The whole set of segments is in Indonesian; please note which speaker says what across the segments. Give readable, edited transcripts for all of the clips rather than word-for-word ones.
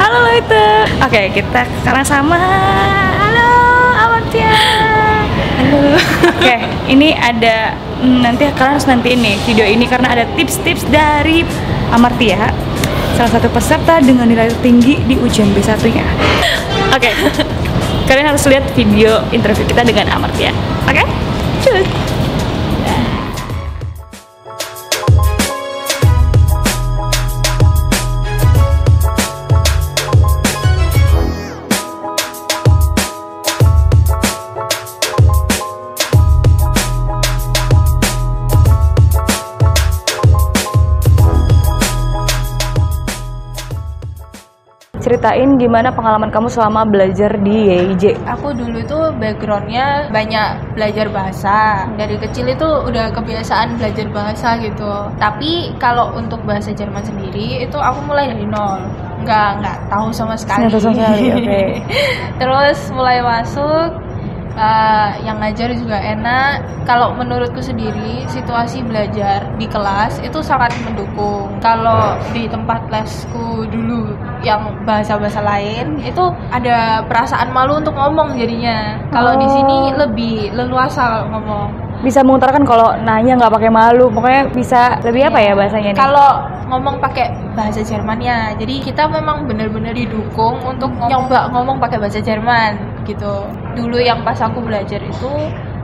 Speaker 1: Halo itu. Oke, kita sekarang sama. Halo Amartya. Halo. Oke, ini ada nanti kalian harus nantiin nih video ini karena ada tips-tips dari Amartya, salah satu peserta dengan nilai tertinggi di ujian B1-nya. Oke. Kalian harus lihat video interview kita dengan Amartya. Oke? Cus. Ceritain gimana pengalaman kamu selama belajar di YIJ.
Speaker 2: Aku dulu itu backgroundnya banyak belajar bahasa. Dari kecil itu udah kebiasaan belajar bahasa gitu. Tapi kalau untuk bahasa Jerman sendiri itu aku mulai dari nol. Nggak tahu sama sekali.
Speaker 1: Okay.
Speaker 2: Terus mulai masuk, yang ngajar juga enak. Kalau menurutku sendiri situasi belajar di kelas itu sangat mendukung. Kalau di tempat lesku dulu yang bahasa-bahasa lain itu ada perasaan malu untuk ngomong jadinya. Kalau di sini lebih leluasa ngomong.
Speaker 1: Bisa mengutarakan kalau nanya nggak pakai malu, pokoknya bisa lebih apa ya bahasanya nih?
Speaker 2: Kalau ngomong pakai bahasa Jermannya, jadi kita memang benar-benar didukung untuk nyoba ngomong pakai bahasa Jerman gitu. Dulu yang pas aku belajar itu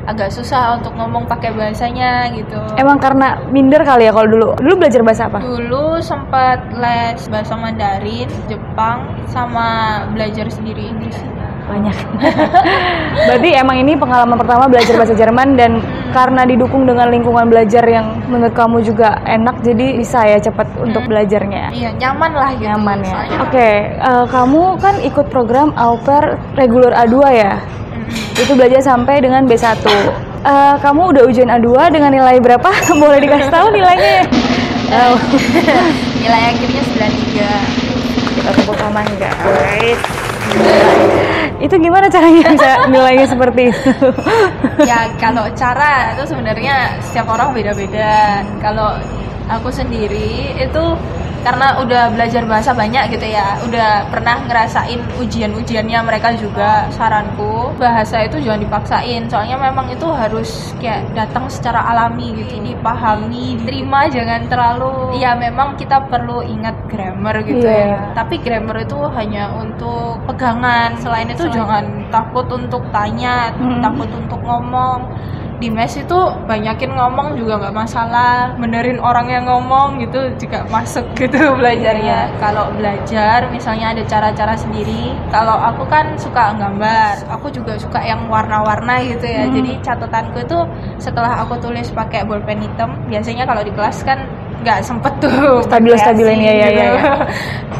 Speaker 2: agak susah untuk ngomong pakai bahasanya gitu.
Speaker 1: Emang karena minder kali ya kalau dulu? Dulu belajar bahasa apa?
Speaker 2: Dulu sempat les bahasa Mandarin, Jepang, sama belajar sendiri Inggris.
Speaker 1: Banyak. Berarti emang ini pengalaman pertama belajar bahasa Jerman dan karena didukung dengan lingkungan belajar yang menurut kamu juga enak, jadi bisa ya cepat untuk belajarnya.
Speaker 2: Iya, nyaman lah gitu.
Speaker 1: Nyaman ya. Oke, kamu kan ikut program au pair reguler A2 ya? Itu belajar sampai dengan B1. Kamu udah ujian A2 dengan nilai berapa? Boleh dikasih tahu nilainya?
Speaker 2: Nilai akhirnya 93.
Speaker 1: Kita tepuk tangan guys. Itu gimana caranya bisa nilainya seperti itu?
Speaker 2: Ya kalau cara itu sebenarnya setiap orang beda-beda. Kalau aku sendiri itu karena udah belajar bahasa banyak gitu ya, udah pernah ngerasain ujian-ujiannya mereka juga. Saranku bahasa itu jangan dipaksain, soalnya memang itu harus kayak datang secara alami gitu, dipahami, diterima, jangan terlalu. Ya memang kita perlu ingat grammar gitu ya. Tapi grammar itu hanya untuk pegangan. Selain itu jangan takut untuk tanya, takut untuk ngomong. Di mes itu banyakin ngomong juga nggak masalah, benerin orang yang ngomong gitu juga masuk gitu belajarnya. Kalau belajar misalnya ada cara-cara sendiri. Kalau aku kan suka gambar, aku juga suka yang warna-warna gitu ya. Jadi catatanku itu setelah aku tulis pakai bolpen hitam, biasanya kalau di kelas kan nggak sempet tuh
Speaker 1: stabil-stabilin ya.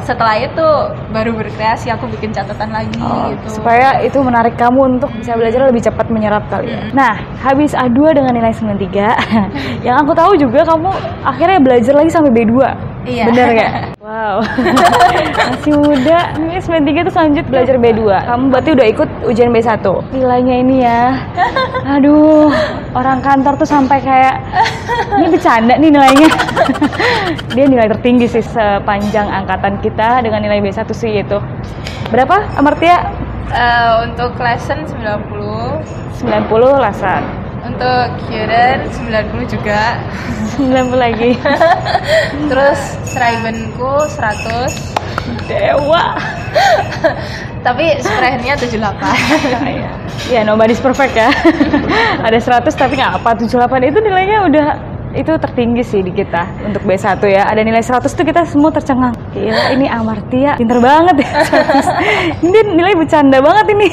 Speaker 2: Setelah itu baru berkreasi, aku bikin catatan lagi gitu.
Speaker 1: Supaya itu menarik kamu untuk bisa belajar lebih cepat menyerap kali ya. Nah, habis A2 dengan nilai 93, yang aku tahu juga kamu akhirnya belajar lagi sampai B2.
Speaker 2: Iya.
Speaker 1: Bener nggak? Wow. Masih muda, ini 93 tuh lanjut belajar B2. Kamu berarti udah ikut ujian B1. Nilainya ini ya. Aduh, orang kantor tuh sampai kayak ini bercanda nih nilainya. Dia nilai tertinggi sih sepanjang angkatan kita dengan nilai B1 sih itu. Berapa Amartya?
Speaker 2: Untuk lesson 90.
Speaker 1: 90 lesson.
Speaker 2: Untuk Kieran 90 juga.
Speaker 1: 90 lagi.
Speaker 2: Terus Schreibenku 100.
Speaker 1: Dewa.
Speaker 2: Tapi Sprehennya 78.
Speaker 1: Ya, nobody's perfect ya. Ada 100 tapi nggak apa, 78 itu nilainya udah itu tertinggi sih di kita untuk B1 ya. Ada nilai 100 tuh kita semua tercengang. Gila, ini Amartya pinter banget ya. Ini nilai bercanda banget ini.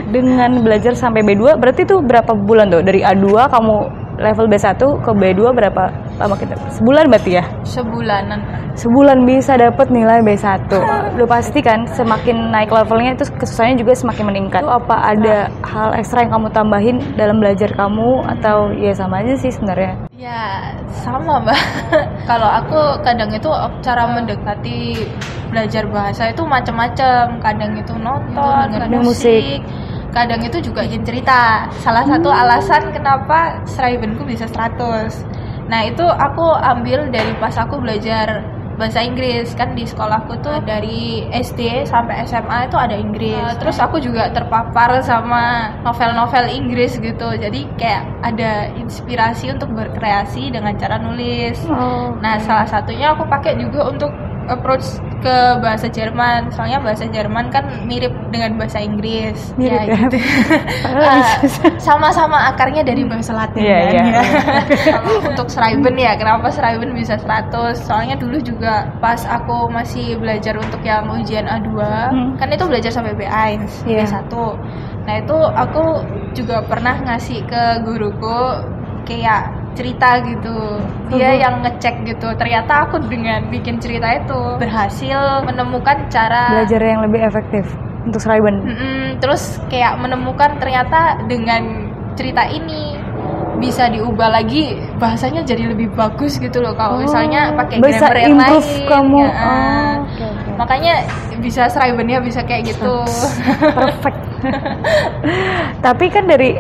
Speaker 1: Dengan belajar sampai B2 berarti tuh berapa bulan tuh? Dari A2 kamu level B1 ke B2 berapa lama kita? Sebulan berarti ya?
Speaker 2: Sebulanan.
Speaker 1: Sebulan bisa dapat nilai B1. Udah pasti kan semakin naik levelnya itu kesusahannya juga semakin meningkat. Itu apa ada hal ekstra yang kamu tambahin dalam belajar kamu atau ya sama aja sih sebenarnya?
Speaker 2: Ya sama Mbak. Kalau aku kadang itu cara mendekati belajar bahasa itu macam-macam. Kadang itu nonton, kadang musik. Kadang itu juga bikin cerita. Salah satu alasan kenapa Schreibenku bisa 100. Nah itu aku ambil dari pas aku belajar bahasa Inggris. Kan di sekolahku tuh dari SD sampai SMA itu ada Inggris. Terus aku juga terpapar sama novel-novel Inggris gitu. Jadi kayak ada inspirasi untuk berkreasi dengan cara nulis. Nah, salah satunya aku pakai juga untuk approach ke bahasa Jerman, soalnya bahasa Jerman kan mirip dengan bahasa Inggris,
Speaker 1: mirip ya,
Speaker 2: gitu. Sama-sama akarnya dari bahasa Latin kan. Kalau untuk Schreiben ya, kenapa Schreiben bisa 100? Soalnya dulu juga pas aku masih belajar untuk yang ujian A2, kan itu belajar sampai B1, B1. Nah itu aku juga pernah ngasih ke guruku kayak cerita gitu, dia yang ngecek gitu. Ternyata aku dengan bikin cerita itu berhasil menemukan cara
Speaker 1: belajar yang lebih efektif untuk Schreiben.
Speaker 2: Terus kayak menemukan ternyata dengan cerita ini bisa diubah lagi bahasanya jadi lebih bagus gitu loh. Kalau misalnya pakai grammar yang lain
Speaker 1: kamu.
Speaker 2: Makanya bisa Schreiben-nya bisa kayak gitu.
Speaker 1: Perfect. Tapi kan dari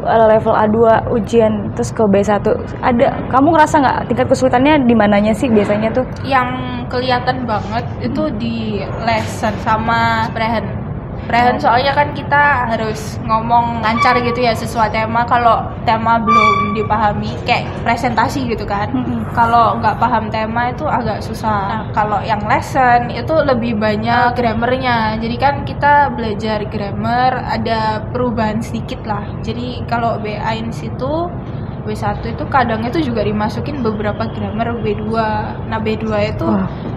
Speaker 1: level A2 ujian terus ke B1 kamu ngerasa nggak tingkat kesulitannya di mananya sih biasanya tuh?
Speaker 2: Yang kelihatan banget itu di lesson sama Prehen. Soalnya kan kita harus ngomong lancar gitu ya sesuai tema. Kalau tema belum dipahami kayak presentasi gitu kan, kalau nggak paham tema itu agak susah. Nah, kalau yang lesson itu lebih banyak grammarnya. Jadi kan kita belajar grammar ada perubahan sedikit lah. Jadi kalau B1 itu B1 itu kadang itu juga dimasukin beberapa grammar B2. Nah B2 itu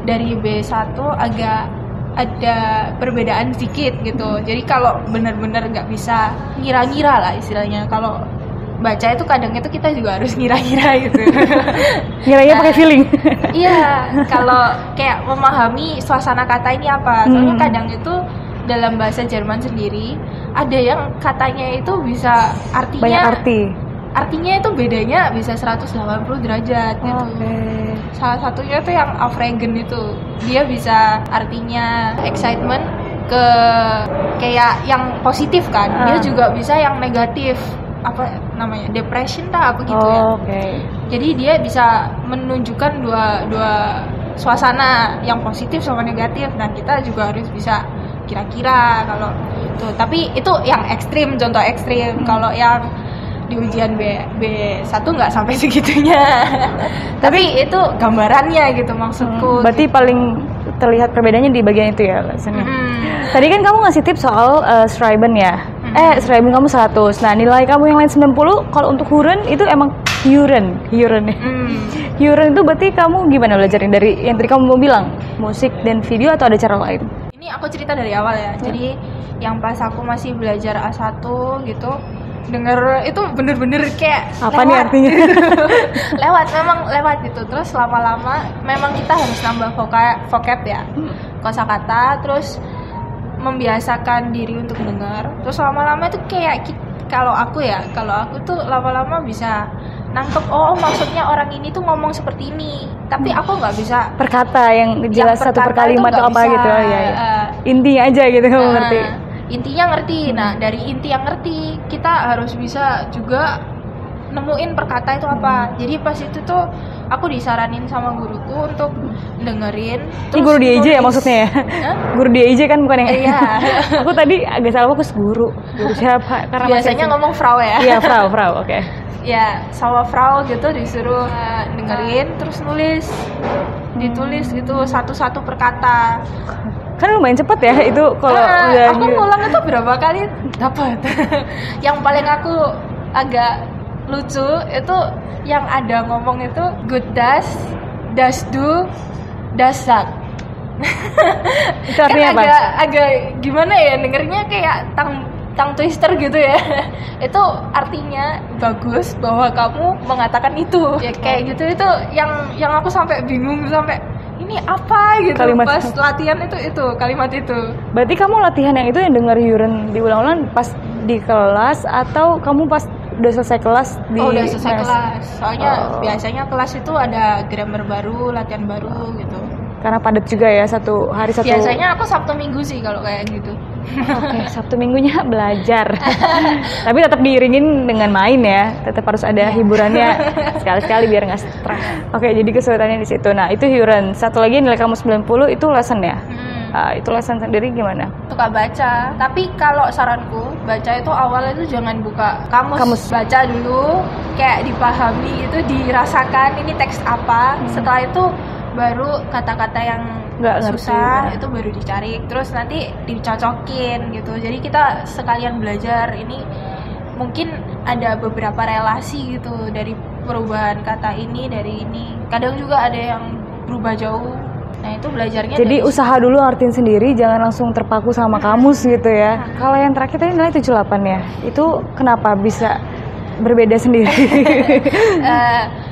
Speaker 2: dari B1 agak ada perbedaan sedikit gitu. Jadi kalau benar-benar nggak bisa ngira-ngira lah istilahnya. Kalau baca itu kadang itu kita juga harus ngira-ngira gitu.
Speaker 1: Ngiranya pakai feeling.
Speaker 2: Iya, kalau kayak memahami suasana kata ini apa. Soalnya kadang itu dalam bahasa Jerman sendiri ada yang katanya itu bisa artinya
Speaker 1: banyak arti.
Speaker 2: Artinya itu bedanya bisa 180 derajat gitu. Salah satunya tuh yang Aufregen itu. Dia bisa artinya excitement ke kayak yang positif kan. Dia juga bisa yang negatif. Apa namanya? Depression apa gitu ya. Jadi dia bisa menunjukkan dua suasana yang positif sama negatif. Nah, kita juga harus bisa kira-kira kalau itu. Tapi itu yang ekstrim, contoh ekstrim. Kalau yang di ujian B1 nggak sampai segitunya. Tapi itu gambarannya gitu maksudku.
Speaker 1: Berarti
Speaker 2: gitu.
Speaker 1: Paling terlihat perbedaannya di bagian itu ya lessennya. Tadi kan kamu ngasih tips soal Schreiben ya. Schreiben kamu 100. Nah, nilai kamu yang lain 90. Kalau untuk Huren itu emang Huren ya. Huren itu berarti kamu gimana belajarin dari yang tadi kamu mau bilang musik dan video atau ada cara lain?
Speaker 2: Ini aku cerita dari awal ya. Jadi yang pas aku masih belajar A1 gitu, denger itu bener-bener kayak
Speaker 1: apa nih artinya?
Speaker 2: memang lewat gitu. Terus lama-lama memang kita harus nambah vocab ya, kosakata, terus membiasakan diri untuk dengar. Terus lama-lama itu kayak kalau aku tuh lama-lama bisa nangkep, maksudnya orang ini tuh ngomong seperti ini, tapi aku nggak bisa
Speaker 1: perkata yang jelas satu per kalimat atau apa bisa, gitu ya. Intinya aja gitu kamu ngerti.
Speaker 2: Intinya ngerti. Nah, dari inti yang ngerti kita harus bisa juga nemuin perkata itu apa. Jadi pas itu tuh aku disaranin sama guruku untuk dengerin.
Speaker 1: Ini guru di EJ ya maksudnya ya? Guru di EJ kan bukan yang
Speaker 2: iya.
Speaker 1: Aku tadi agak salah fokus guru siapa? Karena
Speaker 2: biasanya ngomong Frau ya.
Speaker 1: Iya, Frau, oke.
Speaker 2: Ya, sama Frau gitu disuruh dengerin terus ditulis gitu satu-satu perkata.
Speaker 1: Kan lumayan cepet ya itu kalau
Speaker 2: aku ngulang itu berapa kali dapat. Yang paling aku agak lucu itu yang ada ngomong itu gut das du, das sagt.
Speaker 1: Itu artinya
Speaker 2: kan
Speaker 1: apa?
Speaker 2: agak gimana ya dengernya kayak tang twister gitu ya. Itu artinya bagus bahwa kamu mengatakan itu. Ya kayak gitu itu yang aku sampai bingung sampai ini apa gitu kalimat pas latihan itu kalimat itu. Berarti
Speaker 1: kamu latihan yang itu yang dengar Huren diulang-ulang pas di kelas atau kamu pas udah selesai kelas
Speaker 2: udah selesai kelas. Soalnya biasanya kelas itu ada grammar baru, latihan baru gitu.
Speaker 1: Karena padat juga ya satu hari satu.
Speaker 2: Biasanya aku Sabtu Minggu sih kalau kayak gitu.
Speaker 1: Oke, Sabtu Minggunya belajar. Tapi tetap diiringin dengan main ya. Tetap harus ada hiburannya sekali-sekali biar nggak stres. Oke, jadi kesulitannya di situ. Nah, itu hiburan. Satu lagi nilai kamu 90 itu lesson ya. Itu lesson sendiri gimana?
Speaker 2: Suka baca, tapi kalau saranku baca itu awalnya itu jangan buka kamus. Baca dulu, kayak dipahami itu, dirasakan ini teks apa. Setelah itu baru kata-kata yang
Speaker 1: nggak
Speaker 2: susah
Speaker 1: ngerti,
Speaker 2: itu baru dicari, terus nanti dicocokin gitu. Jadi kita sekalian belajar ini, mungkin ada beberapa relasi gitu dari perubahan kata ini dari ini. Kadang juga ada yang berubah jauh. Nah itu belajarnya.
Speaker 1: Jadi usaha dulu artiin sendiri, jangan langsung terpaku sama kamus gitu ya. Kalau yang terakhir tadi nilai 78 ya, itu kenapa bisa berbeda sendiri?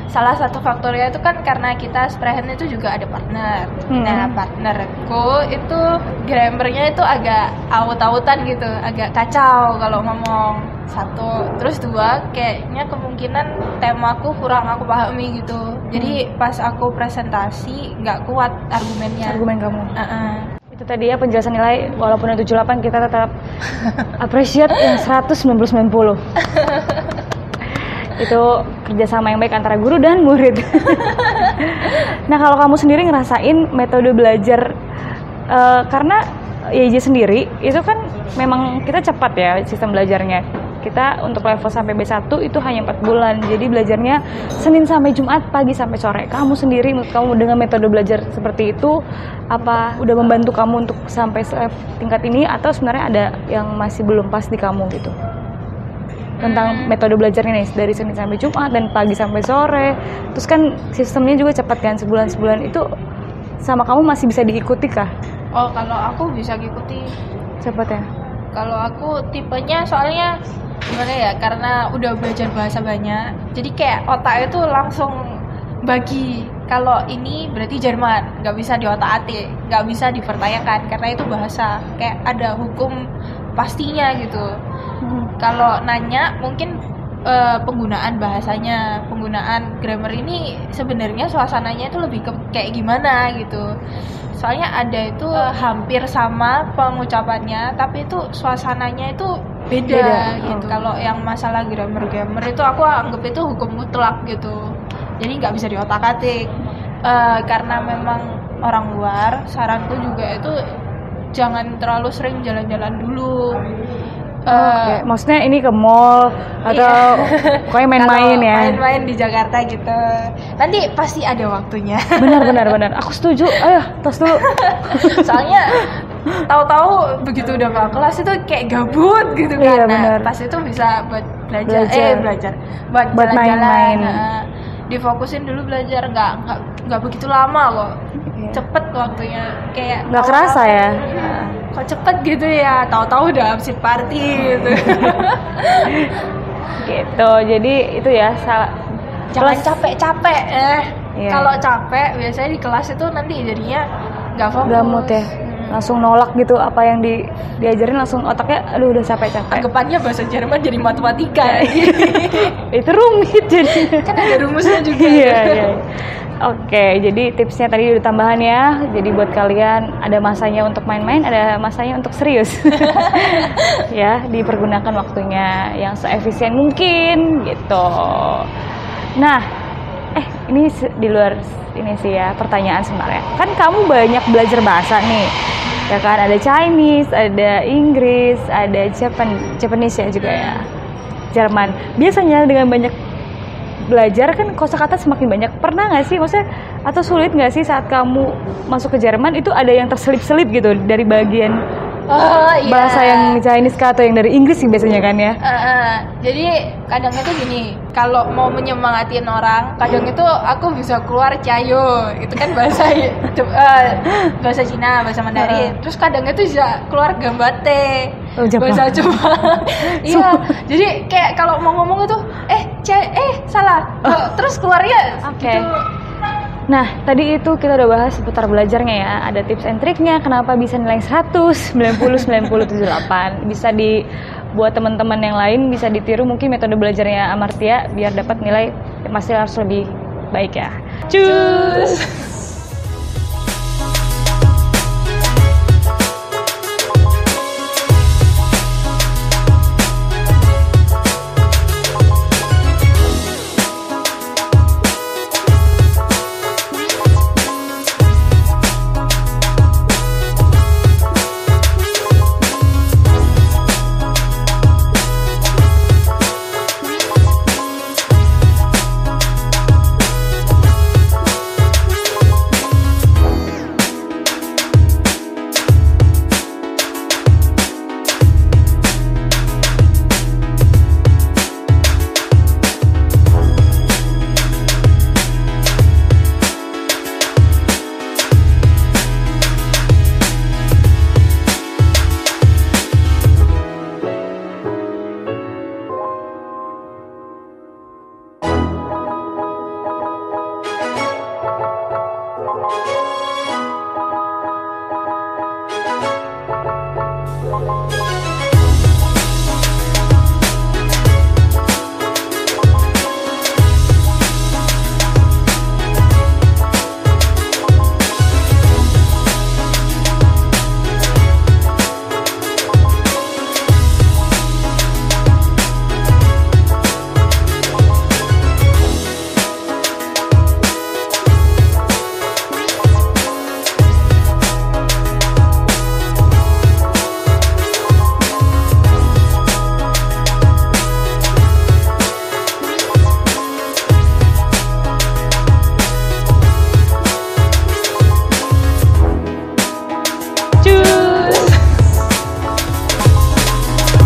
Speaker 2: Salah satu faktornya itu kan karena kita Sprehen itu juga ada partner. Nah partnerku itu grammarnya itu agak aut-autan gitu, agak kacau kalau ngomong. Satu, terus dua, kayaknya kemungkinan temaku kurang aku pahami gitu. Jadi pas aku presentasi nggak kuat argumennya.
Speaker 1: Argumen kamu. Itu tadi ya penjelasan nilai, walaupun ada 78 kita tetap appreciate yang 190. Itu kerjasama yang baik antara guru dan murid. Nah kalau kamu sendiri ngerasain metode belajar karena YJ sendiri itu kan memang kita cepat ya sistem belajarnya. Kita untuk level sampai B1 itu hanya 4 bulan. Jadi belajarnya Senin sampai Jumat pagi sampai sore. Kamu sendiri menurut kamu dengan metode belajar seperti itu apa udah membantu kamu untuk sampai tingkat ini, atau sebenarnya ada yang masih belum pas di kamu gitu? Tentang metode belajarnya nih dari Senin sampai Jumat dan pagi sampai sore. Terus kan sistemnya juga cepat kan, sebulan itu sama kamu masih bisa diikuti kah?
Speaker 2: Oh kalau aku bisa ngikuti
Speaker 1: cepat ya.
Speaker 2: Kalau aku tipenya soalnya gimana ya, karena udah belajar bahasa banyak, jadi kayak otak itu langsung bagi. Kalau ini berarti Jerman, nggak bisa diotak-atik, nggak bisa dipertanyakan karena itu bahasa, kayak ada hukum pastinya gitu. Kalau nanya mungkin penggunaan bahasanya, penggunaan grammar ini sebenarnya suasananya itu lebih ke kayak gimana gitu. Soalnya ada itu hampir sama pengucapannya, tapi itu suasananya itu beda gitu. Kalau yang masalah grammar itu aku anggap itu hukum mutlak gitu. Jadi nggak bisa diotak-atik. Karena memang orang luar, saranku juga itu jangan terlalu sering jalan-jalan dulu.
Speaker 1: Okay. Maksudnya ini ke mall atau pokoknya main-main ya?
Speaker 2: Main-main di Jakarta gitu. Nanti pasti ada waktunya.
Speaker 1: Benar. Aku setuju. Ayo, tos dulu.
Speaker 2: Soalnya tahu-tahu begitu udah ke kelas itu kayak gabut gitu kan.
Speaker 1: Iya,
Speaker 2: nah, pas itu bisa buat belajar. Buat jalan-jalan. Difokusin dulu belajar, nggak begitu lama kok. Cepet waktunya, kayak
Speaker 1: nggak kerasa ya.
Speaker 2: Kok cepet gitu ya, tahu-tahu udah absen party gitu.
Speaker 1: Gitu, jadi itu ya
Speaker 2: jangan capek-capek. Kalau capek biasanya di kelas itu nanti jadinya nggak fokus.
Speaker 1: Nggak mood ya, langsung nolak gitu apa yang diajarin, langsung otaknya aduh udah capek.
Speaker 2: Anggapannya bahasa Jerman jadi matematika.
Speaker 1: Itu rumit jadi.
Speaker 2: Kan ada rumusnya juga.
Speaker 1: Iya. Oke, jadi tipsnya tadi udah tambahan ya. Jadi buat kalian ada masanya untuk main-main, ada masanya untuk serius. Ya, dipergunakan waktunya yang seefisien mungkin gitu. Nah, ini di luar ini sih ya pertanyaan sebenarnya. Kan kamu banyak belajar bahasa nih. Ya kan, ada Chinese, ada Inggris, ada Japanese ya juga ya. Jerman. Biasanya dengan banyak belajar kan kosakata semakin banyak. Pernah nggak sih, maksudnya atau sulit nggak sih saat kamu masuk ke Jerman itu ada yang terselip-selip gitu dari bagian bahasa yang Chinese atau yang dari Inggris sih biasanya kan ya?
Speaker 2: Jadi kadang itu gini, kalau mau menyemangatin orang, kadang itu aku bisa keluar cayo, itu kan bahasa bahasa Cina, bahasa Mandarin. Terus kadang itu bisa keluar gambate, bahasa Jepang. Iya, jadi kayak kalau mau ngomong itu salah, terus keluarnya gitu.
Speaker 1: Nah, tadi itu kita udah bahas seputar belajarnya ya. Ada tips and triknya kenapa bisa nilai 100, 90, 78. Bisa buat teman-teman yang lain bisa ditiru mungkin metode belajarnya Amartya biar dapat nilai masih harus lebih baik ya. Cus.